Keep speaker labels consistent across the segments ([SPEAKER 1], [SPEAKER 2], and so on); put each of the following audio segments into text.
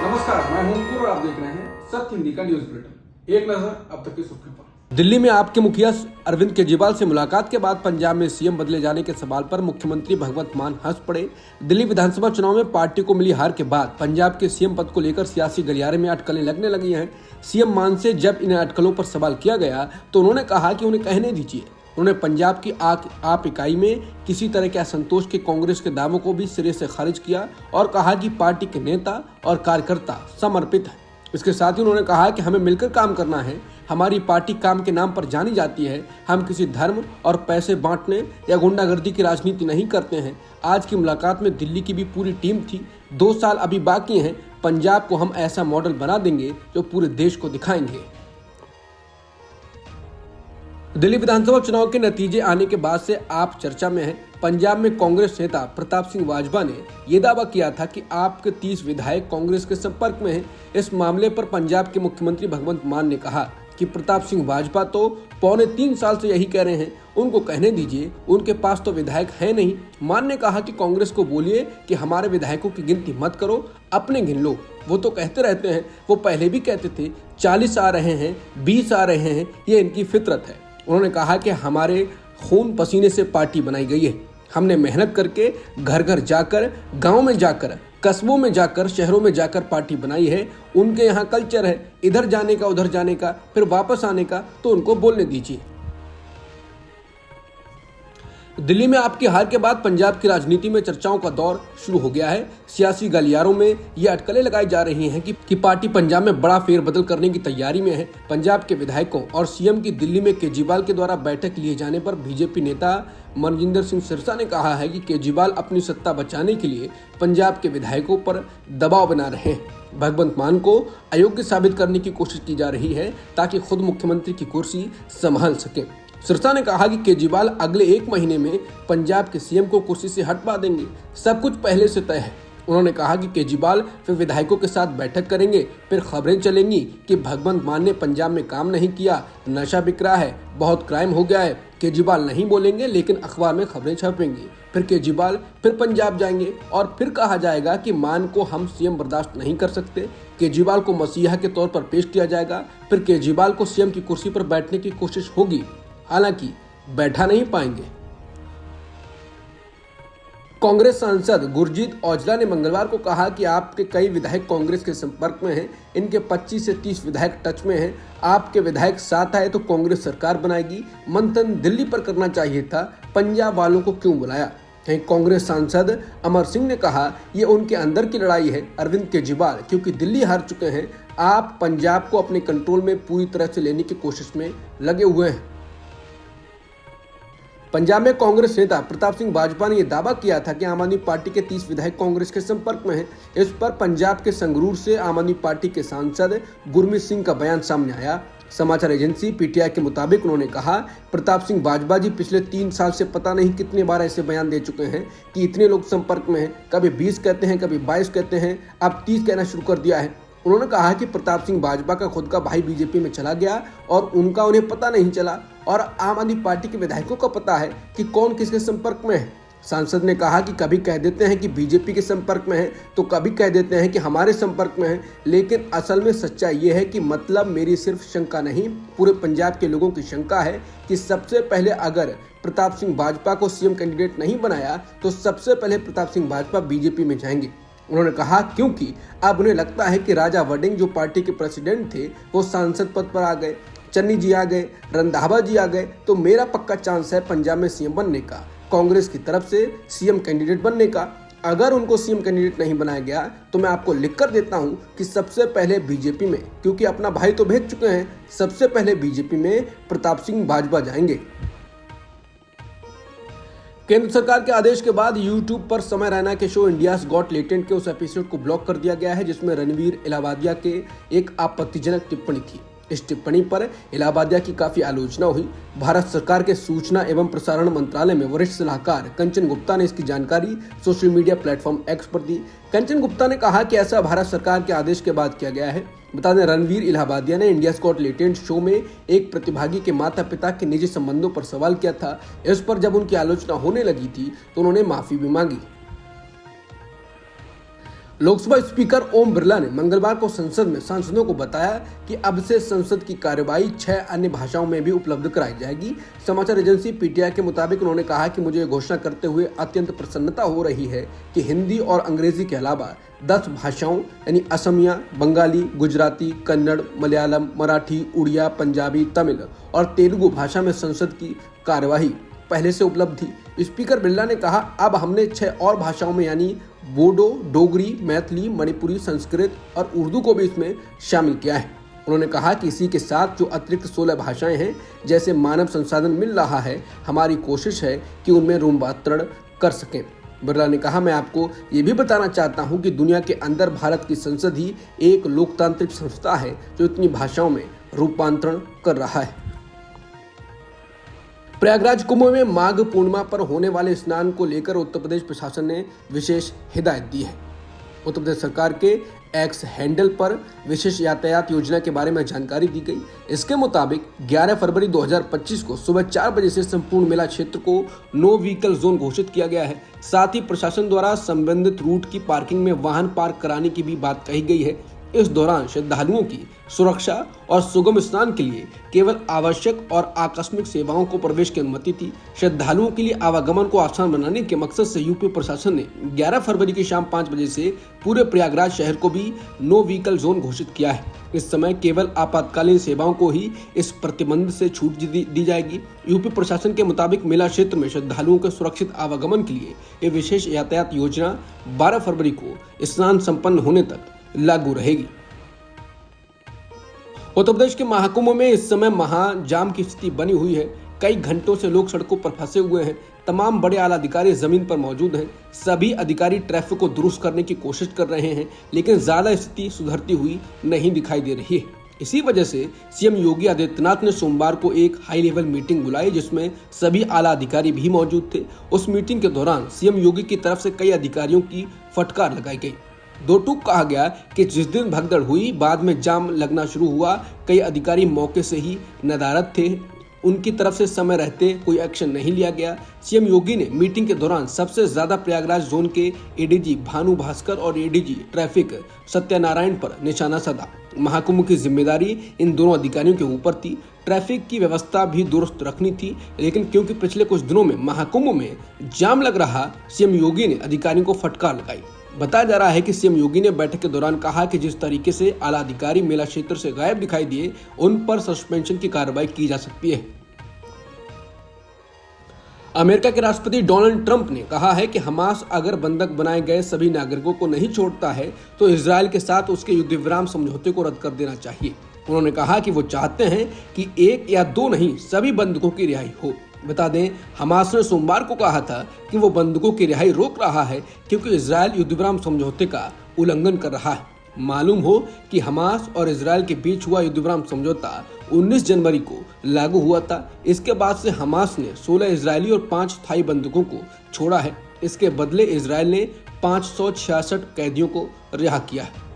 [SPEAKER 1] नमस्कार, मैं हूं अंकुर और आप देख रहे हैं सत्य हिंदी का न्यूज बुलेटिन। एक नजर अब तक की सुर्खियों पर।
[SPEAKER 2] दिल्ली में आपके मुखिया अरविंद केजरीवाल से मुलाकात के बाद पंजाब में सीएम बदले जाने के सवाल पर मुख्यमंत्री भगवंत मान हंस पड़े। दिल्ली विधानसभा चुनाव में पार्टी को मिली हार के बाद पंजाब के सीएम पद को लेकर सियासी गलियारे में अटकलें लगने लगी हैं। सीएम मान से जब इन अटकलों पर सवाल किया गया तो उन्होंने कहा कि उन्हें कहने दीजिए। उन्होंने पंजाब की आप इकाई में किसी तरह के असंतोष के कांग्रेस के दावों को भी सिरे से खारिज किया और कहा कि पार्टी के नेता और कार्यकर्ता समर्पित हैं। इसके साथ ही उन्होंने कहा कि हमें मिलकर काम करना है। हमारी पार्टी काम के नाम पर जानी जाती है। हम किसी धर्म और पैसे बांटने या गुंडागर्दी की राजनीति नहीं करते हैं। आज की मुलाकात में दिल्ली की भी पूरी टीम थी। 2 साल अभी बाकी हैं। पंजाब को हम ऐसा मॉडल बना देंगे जो पूरे देश को दिखाएंगे। दिल्ली विधानसभा चुनाव के नतीजे आने के बाद से आप चर्चा में हैं। पंजाब में कांग्रेस नेता प्रताप सिंह बाजवा ने यह दावा किया था कि आपके 30 विधायक कांग्रेस के संपर्क में हैं। इस मामले पर पंजाब के मुख्यमंत्री भगवंत मान ने कहा कि प्रताप सिंह बाजवा तो 3.25 साल से यही कह रहे हैं, उनको कहने दीजिए, उनके पास तो विधायक है नहीं। मान ने कहा कि कांग्रेस को बोलिए कि हमारे विधायकों की गिनती मत करो, अपने गिन लो। वो तो कहते रहते हैं, वो पहले भी कहते थे 40 आ रहे हैं, 20 आ रहे हैं, ये इनकी फितरत है। उन्होंने कहा कि हमारे खून पसीने से पार्टी बनाई गई है। हमने मेहनत करके घर घर जाकर, गांव में जाकर, कस्बों में जाकर, शहरों में जाकर पार्टी बनाई है। उनके यहाँ कल्चर है इधर जाने का, उधर जाने का, फिर वापस आने का, तो उनको बोलने दीजिए। दिल्ली में आपकी हार के बाद पंजाब की राजनीति में चर्चाओं का दौर शुरू हो गया है। सियासी गलियारों में ये अटकलें लगाई जा रही हैं कि पार्टी पंजाब में बड़ा फेरबदल करने की तैयारी में है। पंजाब के विधायकों और सीएम की दिल्ली में केजरीवाल के द्वारा बैठक लिए जाने पर बीजेपी नेता मनजिंदर सिंह सिरसा ने कहा है कि केजरीवाल अपनी सत्ता बचाने के लिए पंजाब के विधायकों पर दबाव बना रहे हैं। भगवंत मान को अयोग्य साबित करने की कोशिश की जा रही है ताकि खुद मुख्यमंत्री की कुर्सी संभाल सके। सिरसा ने कहा कि केजरीवाल अगले 1 महीने में पंजाब के सीएम को कुर्सी से हटवा देंगे। सब कुछ पहले से तय है। उन्होंने कहा कि केजरीवाल फिर विधायकों के साथ बैठक करेंगे, फिर खबरें चलेंगी कि भगवंत मान ने पंजाब में काम नहीं किया, नशा बिक रहा है, बहुत क्राइम हो गया है। केजरीवाल नहीं बोलेंगे लेकिन अखबार में खबरें छपेंगी। फिर केजरीवाल फिर पंजाब जाएंगे और फिर कहा जाएगा कि मान को हम सीएम बर्दाश्त नहीं कर सकते। केजरीवाल को मसीहा के तौर पर पेश किया जाएगा। फिर केजरीवाल को सीएम की कुर्सी पर बैठने की कोशिश होगी, हालांकि बैठा नहीं पाएंगे। कांग्रेस सांसद गुरजीत औजला ने मंगलवार को कहा कि आपके कई विधायक कांग्रेस के संपर्क में हैं। इनके 25 से 30 विधायक टच में हैं। आपके विधायक साथ आए तो कांग्रेस सरकार बनाएगी। मंथन दिल्ली पर करना चाहिए था, पंजाब वालों को क्यों बुलाया। कांग्रेस सांसद अमर सिंह ने कहा ये उनके अंदर की लड़ाई है। अरविंद केजरीवाल क्योंकि दिल्ली हार चुके हैं, आप पंजाब को अपने कंट्रोल में पूरी तरह से लेने की कोशिश में लगे हुए हैं। पंजाब में कांग्रेस नेता प्रताप सिंह बाजवा ने यह दावा किया था कि आम आदमी पार्टी के 30 विधायक कांग्रेस के संपर्क में हैं। इस पर पंजाब के संगरूर से आम आदमी पार्टी के सांसद गुरमीत सिंह का बयान सामने आया। समाचार एजेंसी पीटीआई के मुताबिक उन्होंने कहा, प्रताप सिंह बाजवा जी पिछले 3 साल से पता नहीं कितने बार ऐसे बयान दे चुके हैं कि इतने लोग संपर्क में हैं। कभी 20 कहते हैं, कभी 22 कहते हैं, अब 30 कहना शुरू कर दिया है। उन्होंने कहा कि प्रताप सिंह बाजवा का खुद का भाई बीजेपी में चला गया और उनका उन्हें पता नहीं चला, और आम आदमी पार्टी के विधायकों को पता है कि कौन किसके संपर्क में है। सांसद ने कहा कि कभी कह देते हैं कि बीजेपी के संपर्क में है तो कभी कह देते हैं कि हमारे संपर्क में है, लेकिन असल में सच्चाई ये है कि मतलब मेरी सिर्फ शंका नहीं, पूरे पंजाब के लोगों की शंका है कि सबसे पहले अगर प्रताप सिंह बाजवा को सीएम कैंडिडेट नहीं बनाया तो सबसे पहले प्रताप सिंह बाजवा बीजेपी में जाएंगे। उन्होंने कहा क्योंकि अब उन्हें लगता है कि राजा वडिंग जो पार्टी के प्रेसिडेंट थे वो सांसद पद पर आ गए, चन्नी जी आ गए, रंधावा जी आ गए, तो मेरा पक्का चांस है पंजाब में सीएम बनने का, कांग्रेस की तरफ से सीएम कैंडिडेट बनने का। अगर उनको सीएम कैंडिडेट नहीं बनाया गया तो मैं आपको लिख कर देता हूं कि सबसे पहले बीजेपी में, क्योंकि अपना भाई तो भेज चुके हैं, सबसे पहले बीजेपी में प्रताप सिंह बाजवा जाएंगे। केंद्र सरकार के आदेश के बाद YouTube पर समय रैना के शो इंडियाज गॉट टैलेंट के उस एपिसोड को ब्लॉक कर दिया गया है जिसमें रणवीर इलाहाबादिया के एक आपत्तिजनक टिप्पणी थी। इस टिप्पणी पर इलाहाबादिया की काफी आलोचना हुई। भारत सरकार के सूचना एवं प्रसारण मंत्रालय में वरिष्ठ सलाहकार कंचन गुप्ता ने इसकी जानकारी सोशल मीडिया प्लेटफॉर्म एक्स पर दी। कंचन गुप्ता ने कहा कि ऐसा भारत सरकार के आदेश के बाद किया गया है। बता दें, रणवीर इलाहाबादिया ने इंडियाज गॉट टैलेंट शो में एक प्रतिभागी के माता पिता के निजी संबंधों पर सवाल किया था। इस पर जब उनकी आलोचना होने लगी थी तो उन्होंने माफी भी मांगी। लोकसभा स्पीकर ओम बिरला ने मंगलवार को संसद में सांसदों को बताया कि अब से संसद की कार्यवाही 6 अन्य भाषाओं में भी उपलब्ध कराई जाएगी। समाचार एजेंसी पीटीआई के मुताबिक उन्होंने कहा कि मुझे घोषणा करते हुए अत्यंत प्रसन्नता हो रही है कि हिंदी और अंग्रेजी के अलावा 10 भाषाओं यानी असमिया, बंगाली, गुजराती, कन्नड़, मलयालम, मराठी, उड़िया, पंजाबी, तमिल और तेलुगु भाषा में संसद की कार्यवाही पहले से उपलब्ध थी। स्पीकर बिरला ने कहा, अब हमने 6 और भाषाओं में यानी बोडो, डोगरी, मैथिली, मणिपुरी, संस्कृत और उर्दू को भी इसमें शामिल किया है। उन्होंने कहा कि इसी के साथ जो अतिरिक्त 16 भाषाएं हैं, जैसे मानव संसाधन मिल रहा है, हमारी कोशिश है कि उनमें रूपांतरण कर सकें। बिरला ने कहा, मैं आपको ये भी बताना चाहता हूं कि दुनिया के अंदर भारत की संसद ही एक लोकतांत्रिक संस्था है जो इतनी भाषाओं में रूपांतरण कर रहा है। प्रयागराज कुंभ में माघ पूर्णिमा पर होने वाले स्नान को लेकर उत्तर प्रदेश प्रशासन ने विशेष हिदायत दी है। उत्तर प्रदेश सरकार के एक्स हैंडल पर विशेष यातायात योजना के बारे में जानकारी दी गई। इसके मुताबिक 11 फरवरी 2025 को सुबह 4 बजे से संपूर्ण मेला क्षेत्र को नो व्हीकल जोन घोषित किया गया है। साथ ही प्रशासन द्वारा संबंधित रूट की पार्किंग में वाहन पार्क कराने की भी बात कही गई है। इस दौरान श्रद्धालुओं की सुरक्षा और सुगम स्नान के लिए केवल आवश्यक और आकस्मिक सेवाओं को प्रवेश की अनुमति थी। श्रद्धालुओं के लिए आवागमन को आसान बनाने के मकसद से यूपी प्रशासन ने 11 फरवरी की शाम 5 बजे से पूरे प्रयागराज शहर को भी नो व्हीकल जोन घोषित किया है। इस समय केवल आपातकालीन सेवाओं को ही इस प्रतिबंध से छूट दी जाएगी। यूपी प्रशासन के मुताबिक मेला क्षेत्र में श्रद्धालुओं के सुरक्षित आवागमन के लिए ये विशेष यातायात योजना 12 फरवरी को स्नान संपन्न होने तक लागू रहेगी। उत्तर प्रदेश के महाकुंभ में इस समय महाजाम की स्थिति बनी हुई है। कई घंटों से लोग सड़कों पर फंसे हुए हैं। तमाम बड़े आला अधिकारी जमीन पर मौजूद हैं। सभी अधिकारी ट्रैफिक को दुरुस्त करने की कोशिश कर रहे हैं, लेकिन ज्यादा स्थिति सुधरती हुई नहीं दिखाई दे रही है। इसी वजह से सीएम योगी आदित्यनाथ ने सोमवार को एक हाई लेवल मीटिंग बुलाई, जिसमें सभी आला अधिकारी भी मौजूद थे। उस मीटिंग के दौरान सीएम योगी की तरफ से कई अधिकारियों की फटकार लगाई गई। दो टूक कहा गया कि जिस दिन भगदड़ हुई, बाद में जाम लगना शुरू हुआ। कई अधिकारी मौके से ही नदारद थे। उनकी तरफ से समय रहते कोई एक्शन नहीं लिया गया। सीएम योगी ने मीटिंग के दौरान सबसे ज्यादा प्रयागराज जोन के एडीजी भानु भास्कर और एडीजी ट्रैफिक सत्यनारायण पर निशाना साधा। महाकुंभ की जिम्मेदारी इन दोनों अधिकारियों के ऊपर थी। ट्रैफिक की व्यवस्था भी दुरुस्त रखनी थी, लेकिन क्योंकि पिछले कुछ दिनों में महाकुंभ में जाम लग रहा, सीएम योगी ने अधिकारियों को फटकार लगाई। बताया जा रहा है कि सीएम योगी ने बैठक के दौरान कहा कि जिस तरीके से आला अधिकारी मेला क्षेत्र से गायब दिखाई दिए, उन पर सस्पेंशन की कार्रवाई की जा सकती है। अमेरिका के राष्ट्रपति डोनाल्ड ट्रंप ने कहा है कि हमास अगर बंधक बनाए गए सभी नागरिकों को नहीं छोड़ता है तो इजरायल के साथ उसके युद्ध विराम समझौते को रद्द कर देना चाहिए। उन्होंने कहा कि वो चाहते हैं कि 1 या 2 नहीं, सभी बंधकों की रिहाई हो। बता दें, हमास ने सोमवार को कहा था कि वो बंधकों की रिहाई रोक रहा है क्योंकि इजरायल युद्धविराम समझौते का उल्लंघन कर रहा है। मालूम हो कि हमास और इजरायल के बीच हुआ युद्धविराम समझौता 19 जनवरी को लागू हुआ था। इसके बाद से हमास ने 16 इजरायली और 5 थाई बंधकों को छोड़ा है। इसके बदले इजरायल ने 566 कैदियों को रिहा किया है।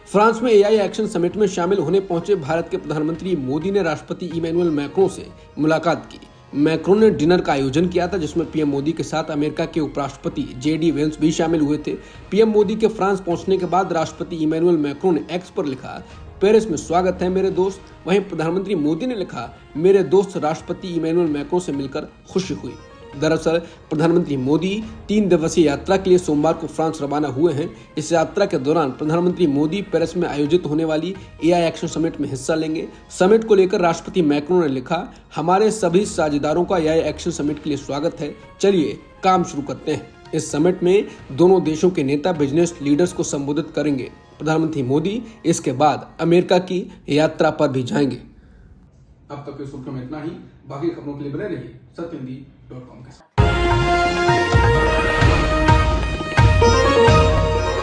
[SPEAKER 2] फ्रांस में एआई एक्शन समिट में शामिल होने पहुंचे भारत के प्रधानमंत्री मोदी ने राष्ट्रपति इमैनुअल मैक्रों से मुलाकात की। मैक्रों ने डिनर का आयोजन किया था, जिसमें पीएम मोदी के साथ अमेरिका के उपराष्ट्रपति जेडी वेंस भी शामिल हुए थे। पीएम मोदी के फ्रांस पहुंचने के बाद राष्ट्रपति इमैनुअल मैक्रों ने एक्स पर लिखा, पेरिस में स्वागत है मेरे दोस्त। वहीं प्रधानमंत्री मोदी ने लिखा, मेरे दोस्त राष्ट्रपति इमैनुअल मैक्रों से मिलकर खुशी हुई। दरअसल प्रधानमंत्री मोदी 3 दिवसीय यात्रा के लिए सोमवार को फ्रांस रवाना हुए हैं। इस यात्रा के दौरान प्रधानमंत्री मोदी पेरिस में आयोजित होने वाली एआई एक्शन समिट में हिस्सा लेंगे। समिट को लेकर राष्ट्रपति मैक्रों ने लिखा, हमारे सभी साझेदारों का एआई एक्शन समिट के लिए स्वागत है। चलिए काम शुरू करते हैं। इस समिट में दोनों देशों के नेता बिजनेस लीडर्स को संबोधित करेंगे। प्रधानमंत्री मोदी इसके बाद अमेरिका की यात्रा पर भी जाएंगे।
[SPEAKER 1] अब तक की सुर्खियों में इतना ही। बाकी खबरों के लिए बने रहिए सत्यहिंदी.com के साथ।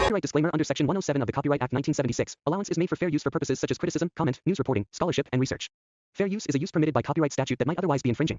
[SPEAKER 3] Copyright disclaimer under Section 107 of the Copyright Act 1976. Allowance is made for fair use for purposes such as criticism, comment, news reporting, scholarship, and research. Fair use is a use permitted by copyright statute that might otherwise be infringing.